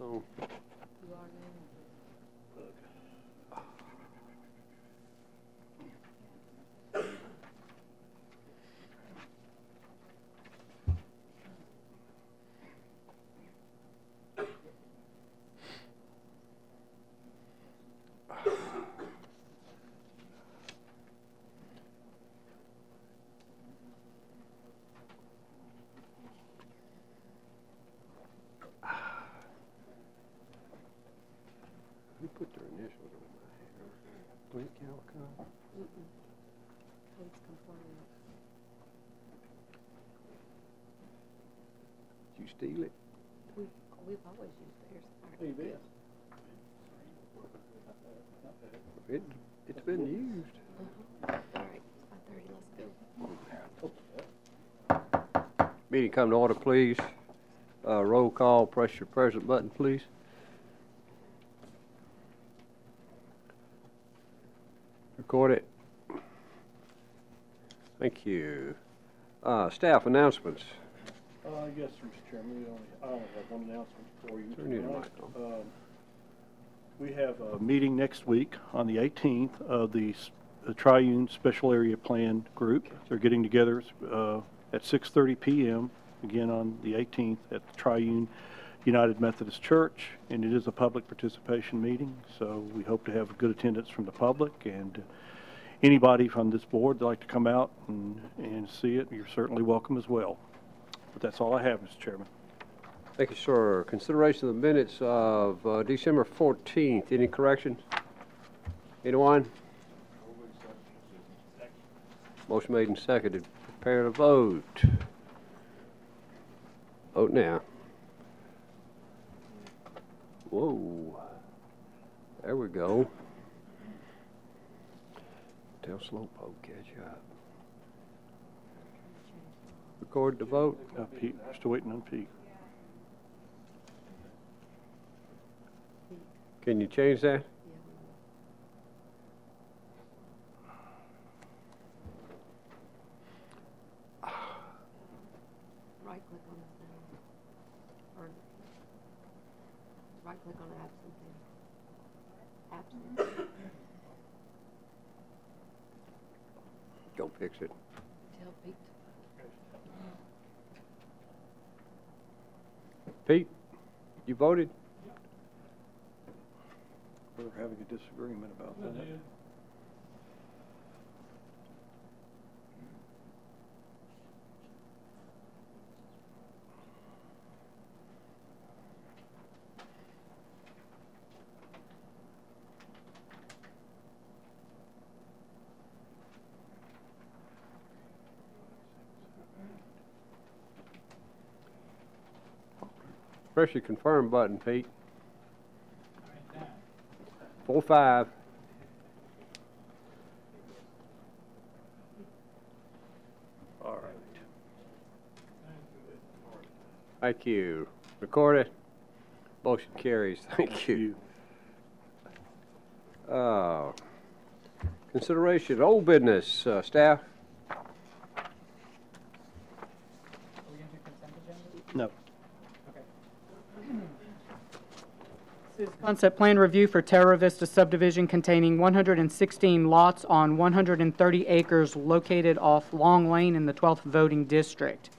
Oh. Who put their initials on my hair? Blake Calico? Please complain. Did you steal it? We've always used theirs. Hey, Ben. It's been used. All right, it's 5:30. Let's go. Meeting come to order, please. Roll call. Press your present button, please. Record it. Thank you. Staff announcements. Yes, Mr. Chairman, I only have one announcement for you. Turn your mic on. We have a meeting next week on the 18th of the Triune Special Area Plan Group. They're getting together at 6:30 p.m. again on the 18th at the Triune United Methodist Church, and it is a public participation meeting, so we hope to have good attendance from the public, and anybody from this board that'd like to come out and see it, you're certainly welcome as well. But that's all I have, Mr. Chairman. Thank you, sir. Consideration of the minutes of December 14th. Any corrections? Anyone? Motion made and seconded. Prepare to vote. Vote now. Whoa. There we go. Tell Slowpoke catch up. Record the vote. Pete, still waiting on Pete. Can you change that? Right click on the thing. Or right click on absent. Go fix it. Tell Pete. Pete, you voted? We're having a disagreement about that. Press your confirm button, Pete. 4-5. All right. Thank you. Record it. Motion carries. Thank you. Consideration old business. Staff? No. This is concept plan review for Terra Vista subdivision containing 116 lots on 130 acres located off Long Lane in the 12th voting district.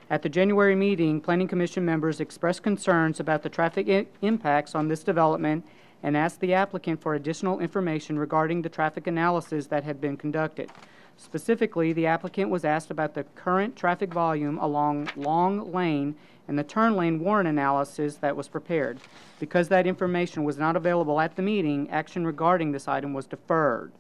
At the January meeting, Planning Commission members expressed concerns about the traffic impacts on this development and asked the applicant for additional information regarding the traffic analysis that had been conducted. Specifically, the applicant was asked about the current traffic volume along Long Lane and the turn lane warrant analysis that was prepared. Because that information was not available at the meeting, action regarding this item was deferred.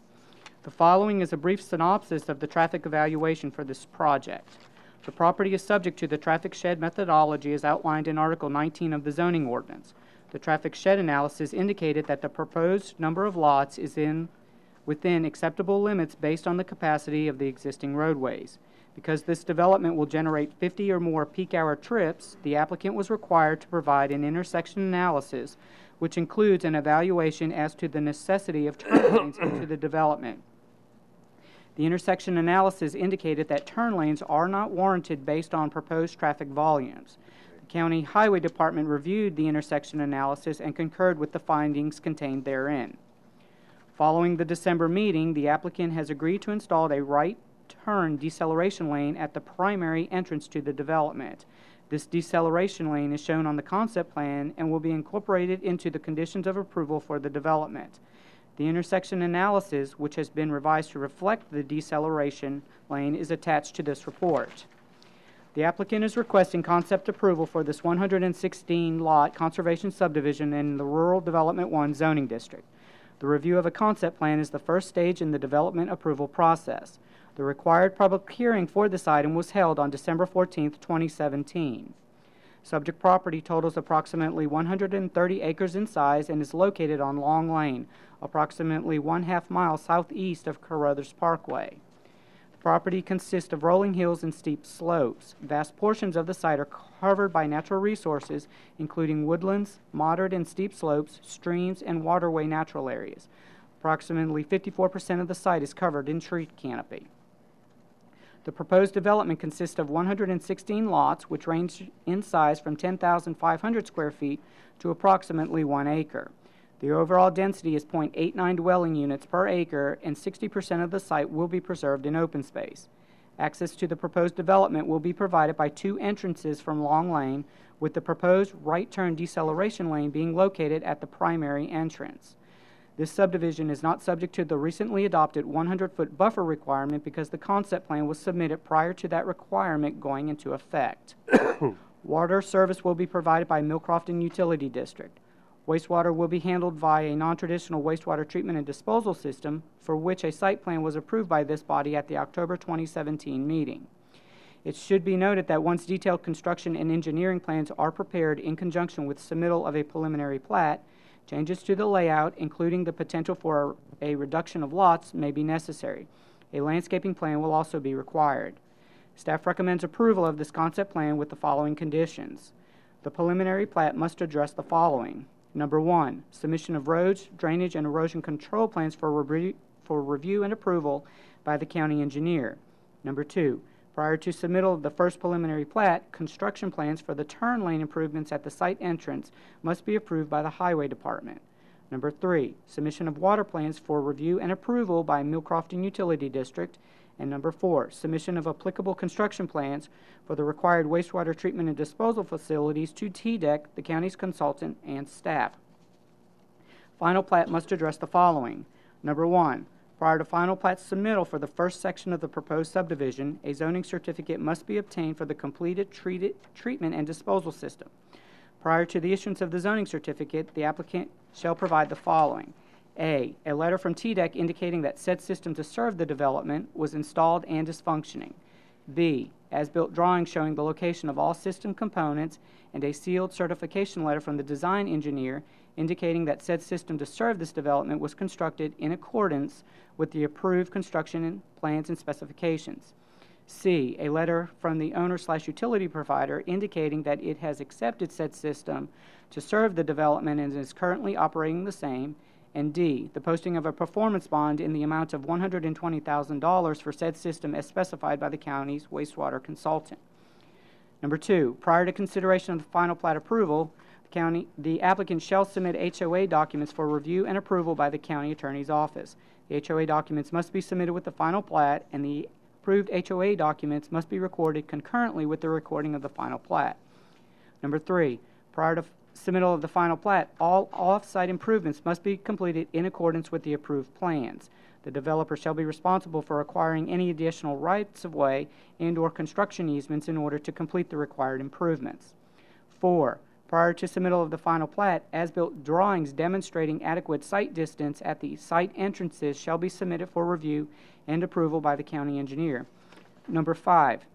The following is a brief synopsis of the traffic evaluation for this project. The property is subject to the traffic shed methodology as outlined in Article 19 of the zoning ordinance. The traffic shed analysis indicated that the proposed number of lots is within acceptable limits based on the capacity of the existing roadways. Because this development will generate 50 or more peak hour trips, the applicant was required to provide an intersection analysis, which includes an evaluation as to the necessity of turn lanes into the development. The intersection analysis indicated that turn lanes are not warranted based on proposed traffic volumes. The County Highway Department reviewed the intersection analysis and concurred with the findings contained therein. Following the December meeting, the applicant has agreed to install a right turn deceleration lane at the primary entrance to the development. This deceleration lane is shown on the concept plan and will be incorporated into the conditions of approval for the development. The intersection analysis, which has been revised to reflect the deceleration lane, is attached to this report. The applicant is requesting concept approval for this 116-lot conservation subdivision in the Rural Development 1 zoning district. The review of a concept plan is the first stage in the development approval process. The required public hearing for this item was held on December 14, 2017. Subject property totals approximately 130 acres in size and is located on Long Lane, approximately 1/2 mile southeast of Carruthers Parkway. The property consists of rolling hills and steep slopes. Vast portions of the site are covered by natural resources, including woodlands, moderate and steep slopes, streams, and waterway natural areas. Approximately 54% of the site is covered in tree canopy. The proposed development consists of 116 lots, which range in size from 10,500 square feet to approximately 1 acre. The overall density is 0.89 dwelling units per acre, and 60% of the site will be preserved in open space. Access to the proposed development will be provided by 2 entrances from Long Lane, with the proposed right turn deceleration lane being located at the primary entrance. This subdivision is not subject to the recently adopted 100-foot buffer requirement because the concept plan was submitted prior to that requirement going into effect. Water service will be provided by Millcrofton Utility District. Wastewater will be handled via a non-traditional wastewater treatment and disposal system, for which a site plan was approved by this body at the October 2017 meeting. It should be noted that once detailed construction and engineering plans are prepared in conjunction with submittal of a preliminary plat, changes to the layout, including the potential for a reduction of lots, may be necessary. A landscaping plan will also be required. Staff recommends approval of this concept plan with the following conditions. The preliminary plat must address the following. Number 1, submission of roads, drainage, and erosion control plans for review and approval by the county engineer. Number 2, prior to submittal of the first preliminary plat, construction plans for the turn lane improvements at the site entrance must be approved by the Highway Department. Number 3, submission of water plans for review and approval by Millcrofton Utility District. And number 4, submission of applicable construction plans for the required wastewater treatment and disposal facilities to TDEC, the county's consultant, and staff. Final plat must address the following. Number 1, prior to final plat submittal for the first section of the proposed subdivision, a zoning certificate must be obtained for the completed treatment and disposal system. Prior to the issuance of the zoning certificate, the applicant shall provide the following. A letter from TDEC indicating that said system to serve the development was installed and is functioning. B, as-built drawings showing the location of all system components, and a sealed certification letter from the design engineer indicating that said system to serve this development was constructed in accordance with the approved construction plans and specifications. C, a letter from the owner/utility provider indicating that it has accepted said system to serve the development and is currently operating the same. And D, the posting of a performance bond in the amount of $120,000 for said system as specified by the county's wastewater consultant. Number 2, prior to consideration of the final plat approval, the applicant shall submit HOA documents for review and approval by the county attorney's office. The HOA documents must be submitted with the final plat, and the approved HOA documents must be recorded concurrently with the recording of the final plat. Number 3, prior to submittal of the final plat, all off-site improvements must be completed in accordance with the approved plans. The developer shall be responsible for acquiring any additional rights-of-way and/or construction easements in order to complete the required improvements. 4, prior to submittal of the final plat, as-built drawings demonstrating adequate site distance at the site entrances shall be submitted for review and approval by the county engineer. Number 5,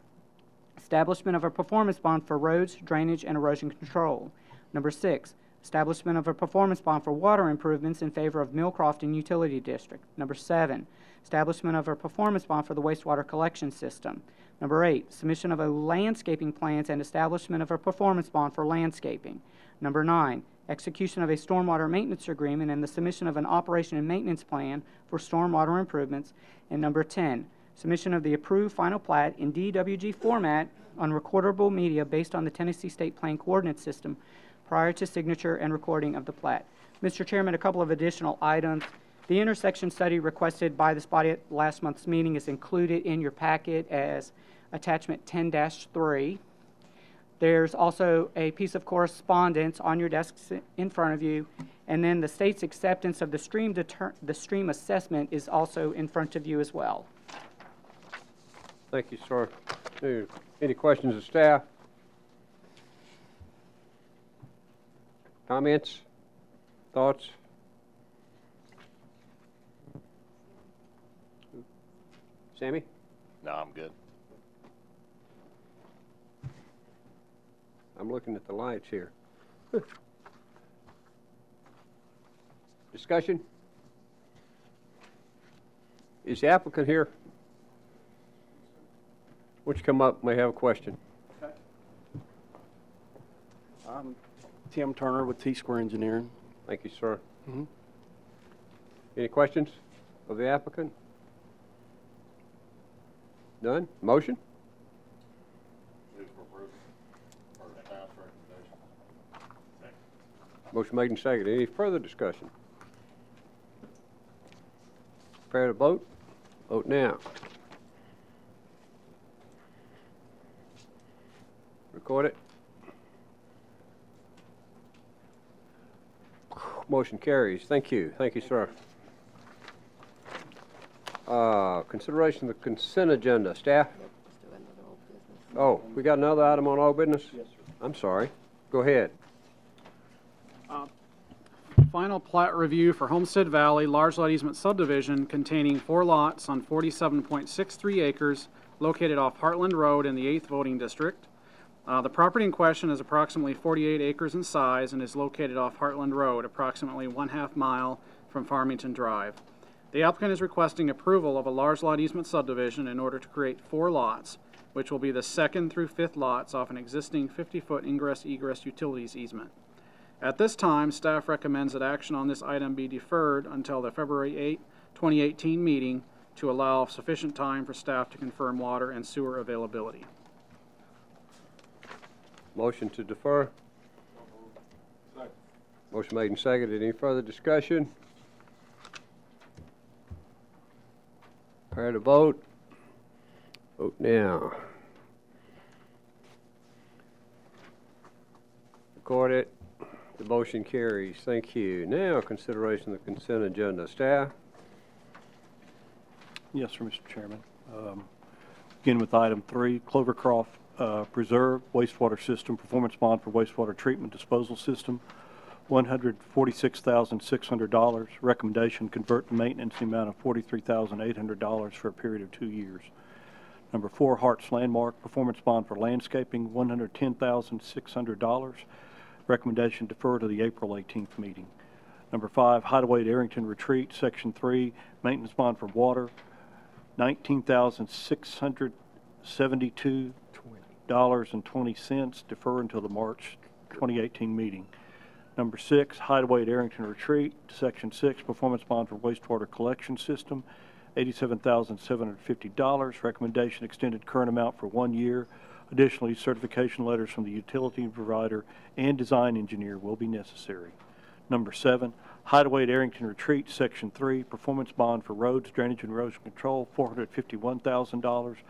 establishment of a performance bond for roads, drainage, and erosion control. Number 6, establishment of a performance bond for water improvements in favor of Millcrofton Utility District. Number 7, establishment of a performance bond for the wastewater collection system. Number 8, submission of a landscaping plans and establishment of a performance bond for landscaping. Number 9, execution of a stormwater maintenance agreement and the submission of an operation and maintenance plan for stormwater improvements. And number 10, Submission of the approved final plat in DWG format on recordable media based on the Tennessee State Plan Coordinate System prior to signature and recording of the plat. Mr. Chairman, a couple of additional items. The intersection study requested by this body at last month's meeting is included in your packet as attachment 10-3. There's also a piece of correspondence on your desks in front of you, and then the state's acceptance of the stream assessment is also in front of you as well. Thank you, sir. Any questions of staff? Comments? Thoughts? Sammy? No, I'm good. I'm looking at the lights here. Discussion? Is the applicant here? Why don't you come up, may have a question. Okay. I'm Tim Turner with T-Square Engineering. Thank you, sir. Mhm. Any questions of the applicant? None? Motion? Motion made and seconded. Any further discussion? Prepare to vote? Vote now. Record it. Motion carries. Thank you. Thank you, sir. Consideration of the consent agenda. Staff? Let's do another old business. Oh, we got another item on old business? Yes, sir. I'm sorry. Go ahead. Final plat review for Homestead Valley large lot easement subdivision containing 4 lots on 47.63 acres located off Heartland Road in the 8th voting district. The property in question is approximately 48 acres in size and is located off Heartland Road, approximately 1/2 mile from Farmington Drive. The applicant is requesting approval of a large lot easement subdivision in order to create 4 lots, which will be the 2nd through 5th lots off an existing 50-foot ingress-egress utilities easement. At this time, staff recommends that action on this item be deferred until the February 8, 2018 meeting to allow sufficient time for staff to confirm water and sewer availability. Motion to defer. Motion made and seconded. Any further discussion? Prepare to vote. Vote now. Record it. The motion carries. Thank you. Now, consideration of the consent agenda. Staff? Yes, sir, Mr. Chairman. Begin with item 3, Clovercroft Preserve wastewater system, performance bond for wastewater treatment disposal system, $146,600. Recommendation, convert to maintenance the amount of $43,800 for a period of 2 years. Number 4, Hart's Landmark, performance bond for landscaping, $110,600. Recommendation, defer to the April 18th meeting. Number 5, Hideaway at Arrington Retreat, Section 3, maintenance bond for water, $19,672.20, defer until the March 2018 meeting. Number 6, Hideaway at Arrington Retreat, Section 6, performance bond for wastewater collection system, $87,750. Recommendation, extended current amount for 1 year. Additionally, certification letters from the utility provider and design engineer will be necessary. Number 7, Hideaway at Arrington Retreat, Section 3, performance bond for roads, drainage, and erosion control, $451,000.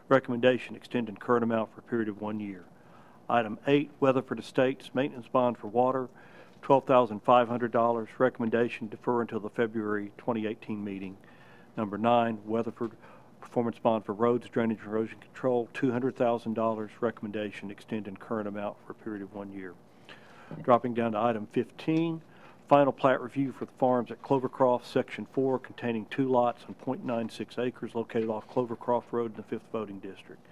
Recommendation, extended current amount for a period of 1 year. Item 8, Weatherford Estates, maintenance bond for water, $12,500. Recommendation, defer until the February 2018 meeting. Number 9, Weatherford, performance bond for roads, drainage, and erosion control, $200,000. Recommendation, extend in current amount for a period of 1 year. Dropping down to item 15, final plat review for the farms at Clovercroft, Section 4, containing 2 lots on .96 acres located off Clovercroft Road in the 5th voting district.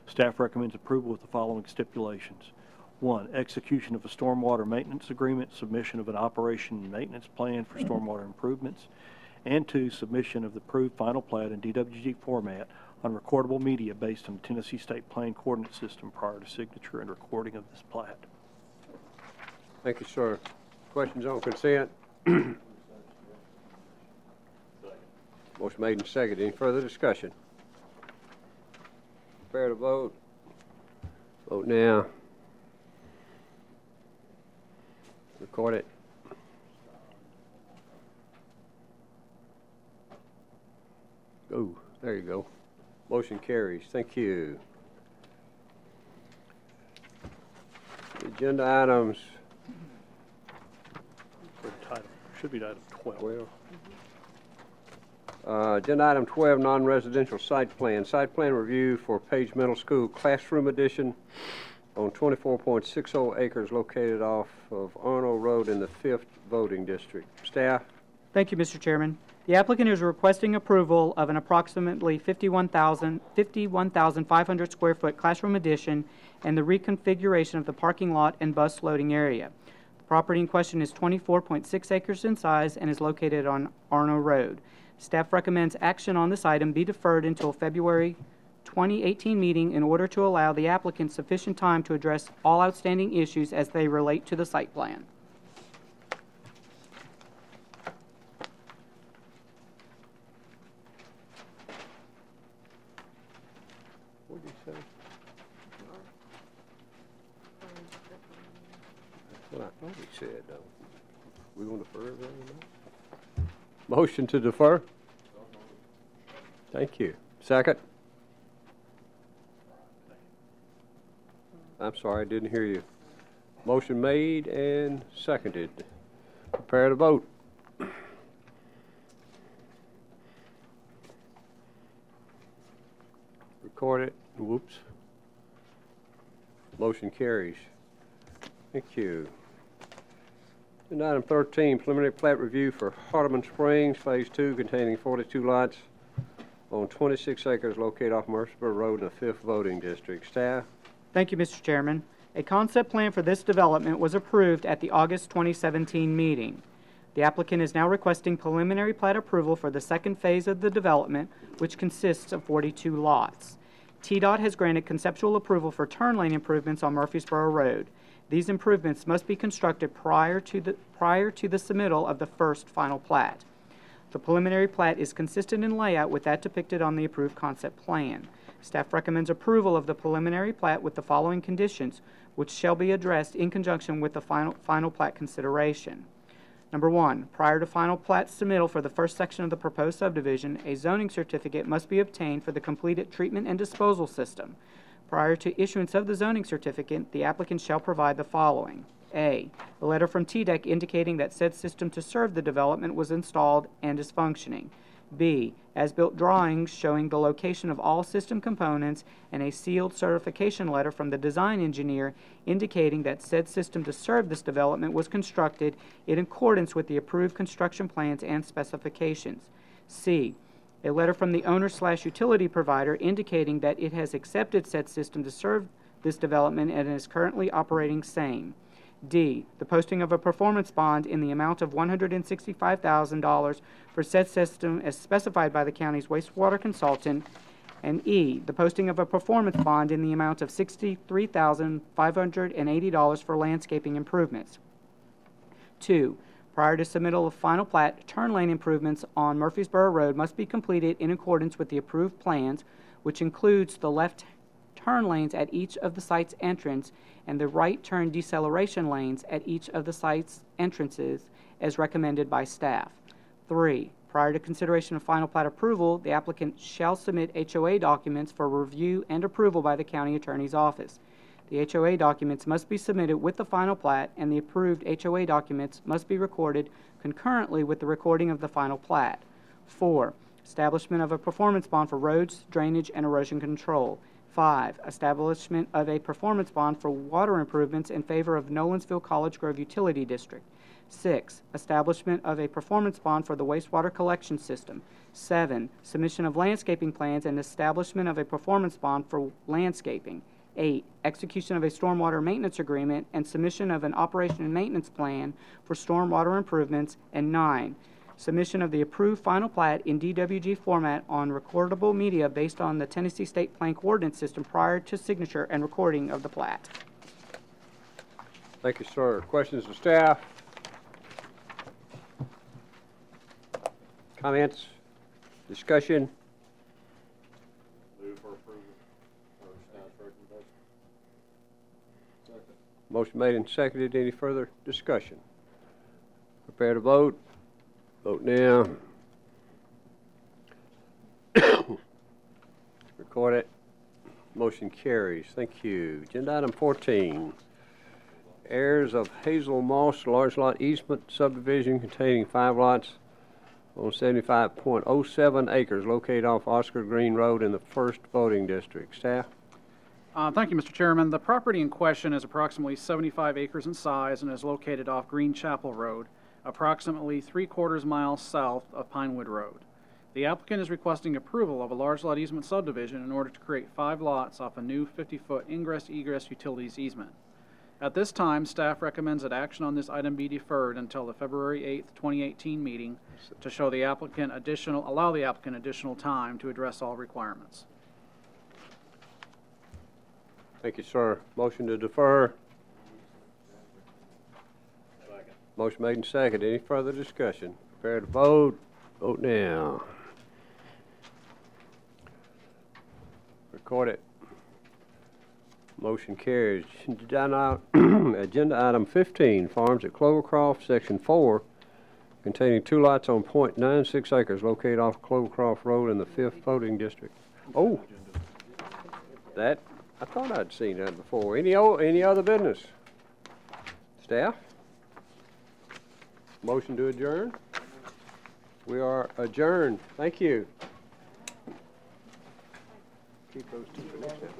Staff recommends approval with the following stipulations. 1, execution of a stormwater maintenance agreement, submission of an operation and maintenance plan for stormwater improvements, and 2, submission of the approved final plat in DWG format on recordable media based on the Tennessee State Plan Coordinate System prior to signature and recording of this plat. Thank you, sir. Questions on consent? Motion made and seconded. Any further discussion? Prepare to vote. Vote now. Record it. Oh, there you go. Motion carries. Thank you. Agenda items Should be item 12. 12. Agenda item 12, non-residential site plan. Site plan review for Page Middle School Classroom Addition on 24.60 acres located off of Arnold Road in the 5th voting district. Staff? Thank you, Mr. Chairman. The applicant is requesting approval of an approximately 51,500 square foot classroom addition and the reconfiguration of the parking lot and bus loading area. The property in question is 24.6 acres in size and is located on Arnold Road. Staff recommends action on this item be deferred until February 2018 meeting in order to allow the applicant sufficient time to address all outstanding issues as they relate to the site plan. What did you say? That's what I thought he said, though. We want to defer that? Motion to defer? Thank you. Second? I'm sorry, I didn't hear you. Motion made and seconded. Prepare to vote. Record it. Whoops. Motion carries. Thank you. And item 13, preliminary plat review for Hardeman Springs, Phase 2, containing 42 lots on 26 acres located off Murfreesboro Road in the 5th voting district. Staff? Thank you, Mr. Chairman. A concept plan for this development was approved at the August 2017 meeting. The applicant is now requesting preliminary plat approval for the second phase of the development, which consists of 42 lots. TDOT has granted conceptual approval for turn lane improvements on Murfreesboro Road. These improvements must be constructed prior to the submittal of the first final plat. The preliminary plat is consistent in layout with that depicted on the approved concept plan. Staff recommends approval of the preliminary plat with the following conditions, which shall be addressed in conjunction with the final plat consideration. Number 1, prior to final plat submittal for the first section of the proposed subdivision, a zoning certificate must be obtained for the completed treatment and disposal system. Prior to issuance of the zoning certificate, the applicant shall provide the following. A letter from TDEC indicating that said system to serve the development was installed and is functioning. B, as-built drawings showing the location of all system components and a sealed certification letter from the design engineer indicating that said system to serve this development was constructed in accordance with the approved construction plans and specifications. C, a letter from the owner/utility provider indicating that it has accepted said system to serve this development and is currently operating same. D, the posting of a performance bond in the amount of $165,000 for said system as specified by the county's wastewater consultant. And E, the posting of a performance bond in the amount of $63,580 for landscaping improvements. 2, prior to submittal of final plat, turn lane improvements on Murfreesboro Road must be completed in accordance with the approved plans, which includes the left turn lanes at each of the site's entrance and the right turn deceleration lanes at each of the site's entrances as recommended by staff. 3, prior to consideration of final plat approval, the applicant shall submit HOA documents for review and approval by the county attorney's office. The HOA documents must be submitted with the final plat, and the approved HOA documents must be recorded concurrently with the recording of the final plat. 4, establishment of a performance bond for roads, drainage, and erosion control. 5, establishment of a performance bond for water improvements in favor of Nolensville College Grove Utility District. 6, establishment of a performance bond for the wastewater collection system. 7, submission of landscaping plans and establishment of a performance bond for landscaping. 8, execution of a stormwater maintenance agreement and submission of an operation and maintenance plan for stormwater improvements. And 9, submission of the approved final plat in DWG format on recordable media based on the Tennessee State Plan Coordinate System prior to signature and recording of the plat. Thank you, sir. Questions of staff? Comments? Discussion? Move for approval. Motion made and seconded. Any further discussion? Prepare to vote. Vote now. Record it. Motion carries. Thank you. Agenda item 14. Heirs of Hazel Moss large lot easement subdivision containing 5 lots on 75.07 acres located off Oscar Green Road in the 1st voting district. Staff? Thank you, Mr. Chairman. The property in question is approximately 75 acres in size and is located off Green Chapel Road, approximately 3/4 miles south of Pinewood Road. The applicant is requesting approval of a large lot easement subdivision in order to create 5 lots off a new 50-foot ingress-egress utilities easement. At this time, staff recommends that action on this item be deferred until the February 8th, 2018 meeting to allow the applicant additional time to address all requirements. Thank you, sir. Motion to defer. Second. Motion made and seconded. Any further discussion? Prepare to vote. Vote now. Record it. Motion carries. Agenda item 15, farms at Clovercroft, Section 4, containing 2 lots on .96 acres located off Clovercroft Road in the 5th voting district. Oh, that, I thought I'd seen that before. Any other business? Staff? Motion to adjourn? We are adjourned. Thank you. Keep those two for next time.